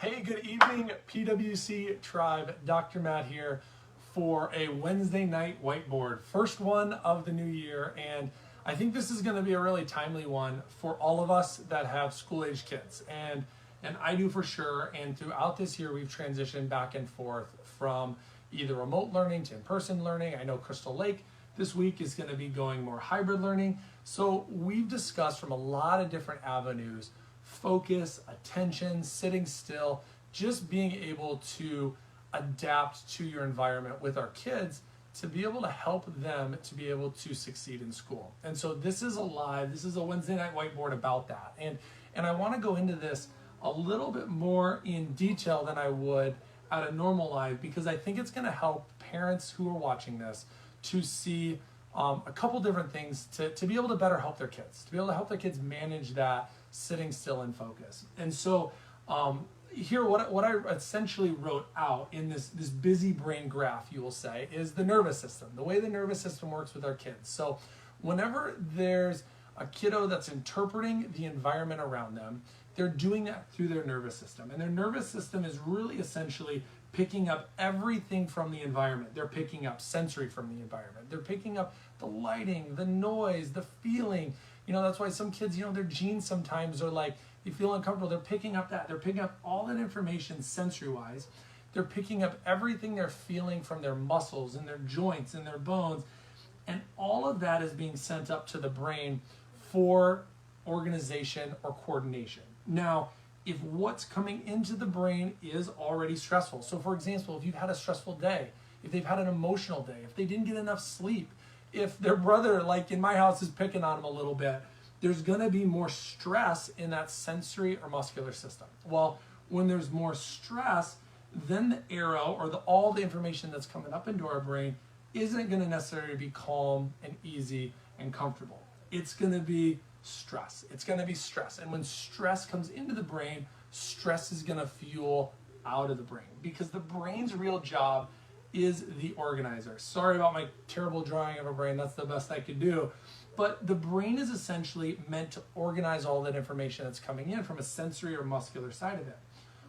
Hey, good evening, PWC Tribe. Dr. Matt here for a Wednesday night whiteboard. First one of the new year, and I think this is going to be a really timely one for all of us that have school-age kids. And I do for sure, and throughout this year, we've transitioned back and forth from either remote learning to in-person learning. I know Crystal Lake this week is going to be going more hybrid learning. So we've discussed from a lot of different avenues, focus, attention, sitting still, just being able to adapt to your environment with our kids to be able to help them to be able to succeed in school. And so this is a Wednesday night whiteboard about that. And I want to go into this a little bit more in detail than I would at a normal live, because I think it's going to help parents who are watching this to see a couple different things to be able to better help their kids, to be able to help their kids manage that sitting still and focus. And so here, what I essentially wrote out in this busy brain graph, you will say, is the nervous system, the way the nervous system works with our kids. So whenever there's a kiddo that's interpreting the environment around them, they're doing that through their nervous system. And their nervous system is really essentially picking up everything from the environment. They're picking up sensory from the environment. They're picking up the lighting, the noise, the feeling. You know, that's why some kids, their genes sometimes are like, they feel uncomfortable. They're picking up that. They're picking up all that information sensory-wise. They're picking up everything they're feeling from their muscles and their joints and their bones. And all of that is being sent up to the brain for organization or coordination. Now, if what's coming into the brain is already stressful, so for example, if you've had a stressful day, if they've had an emotional day, if they didn't get enough sleep, if their brother, like in my house, is picking on them a little bit, there's going to be more stress in that sensory or muscular system. Well, when there's more stress, then the arrow or all the information that's coming up into our brain isn't going to necessarily be calm and easy and comfortable. It's going to be stress. It's going to be stress. And when stress comes into the brain, stress is going to fuel out of the brain, because the brain's real job is the organizer. Sorry about my terrible drawing of a brain. That's the best I could do. But the brain is essentially meant to organize all that information that's coming in from a sensory or muscular side of it.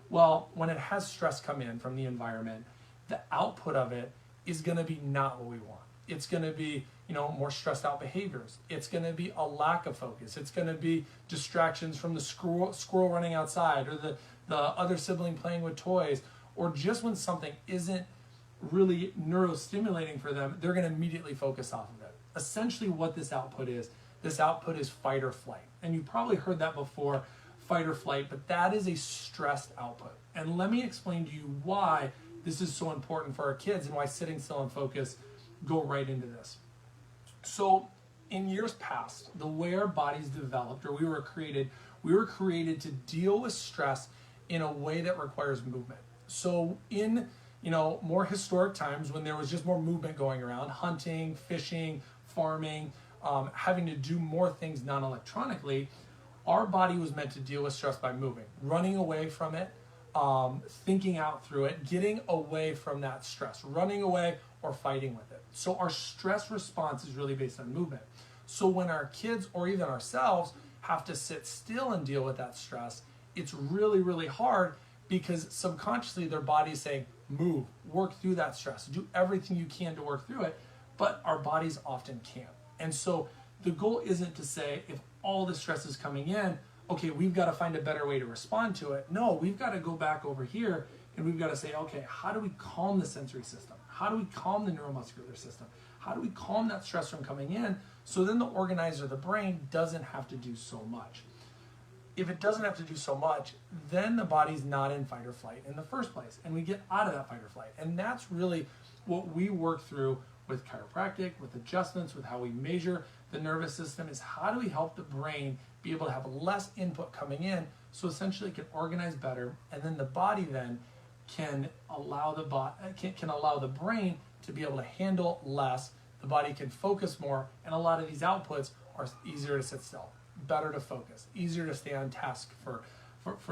Well, when it has stress come in from the environment, the output of it is going to be not what we want. It's going to be, more stressed out behaviors. It's going to be a lack of focus. It's going to be distractions from the squirrel running outside, or the other sibling playing with toys, or just when something isn't really neurostimulating for them, they're going to immediately focus off of it. Essentially what this output is fight or flight. And you probably heard that before, fight or flight, but that is a stressed output. And let me explain to you why this is so important for our kids and why sitting still and focus go right into this. So in years past, the way our bodies developed, or we were created to deal with stress in a way that requires movement. So in more historic times, when there was just more movement going around, hunting, fishing, farming, having to do more things non-electronically, our body was meant to deal with stress by moving, running away from it, thinking out through it, getting away from that stress, running away or fighting with it. So our stress response is really based on movement. So when our kids or even ourselves have to sit still and deal with that stress, it's really, really hard, because subconsciously their body is saying, move, work through that stress, do everything you can to work through it, but our bodies often can't. And so the goal isn't to say, if all the stress is coming in, okay, we've got to find a better way to respond to it. No, we've got to go back over here and we've got to say, okay, how do we calm the sensory system? How do we calm the neuromuscular system? How do we calm that stress from coming in, so then the organizer, the brain, doesn't have to do so much? If it doesn't have to do so much, then the body's not in fight or flight in the first place, and we get out of that fight or flight. And that's really what we work through with chiropractic, with adjustments, with how we measure the nervous system, is how do we help the brain be able to have less input coming in, so essentially it can organize better, and then the body then can allow the brain to be able to handle less. The body can focus more, and a lot of these outputs are easier to sit still, better to focus, easier to stay on task for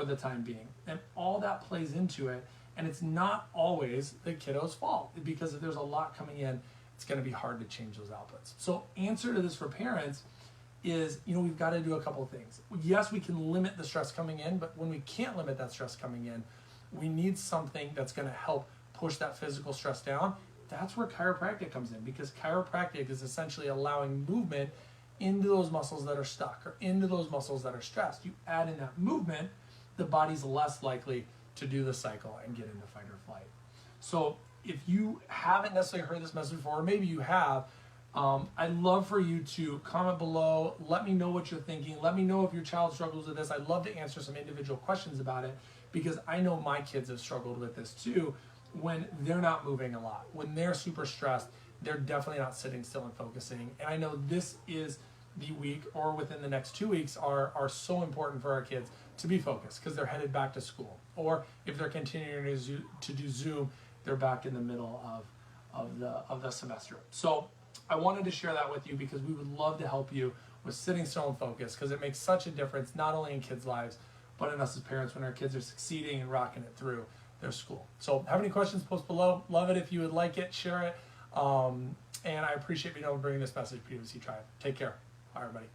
the time being. And all that plays into it, and it's not always the kiddo's fault, because if there's a lot coming in, it's going to be hard to change those outputs. So answer to this for parents is, we've got to do a couple of things. Yes, we can limit the stress coming in, but when we can't limit that stress coming in, we need something that's going to help push that physical stress down. That's where chiropractic comes in, because chiropractic is essentially allowing movement into those muscles that are stuck or into those muscles that are stressed. You add in that movement, the body's less likely to do the cycle and get into fight or flight. So if you haven't necessarily heard this message before, or maybe you have, I'd love for you to comment below. Let me know what you're thinking. Let me know if your child struggles with this. I'd love to answer some individual questions about it, because I know my kids have struggled with this too. When they're not moving a lot, when they're super stressed, they're definitely not sitting still and focusing. And I know this is the week, or within the next 2 weeks, are so important for our kids to be focused, because they're headed back to school. Or if they're continuing to do Zoom, they're back in the middle of the semester. So I wanted to share that with you, because we would love to help you with sitting still and focused, because it makes such a difference, not only in kids' lives, but in us as parents, when our kids are succeeding and rocking it through their school. So have any questions, post below. Love it if you would like it, share it. And I appreciate being able to bring this message to PWC Tribe. Take care. Bye, everybody.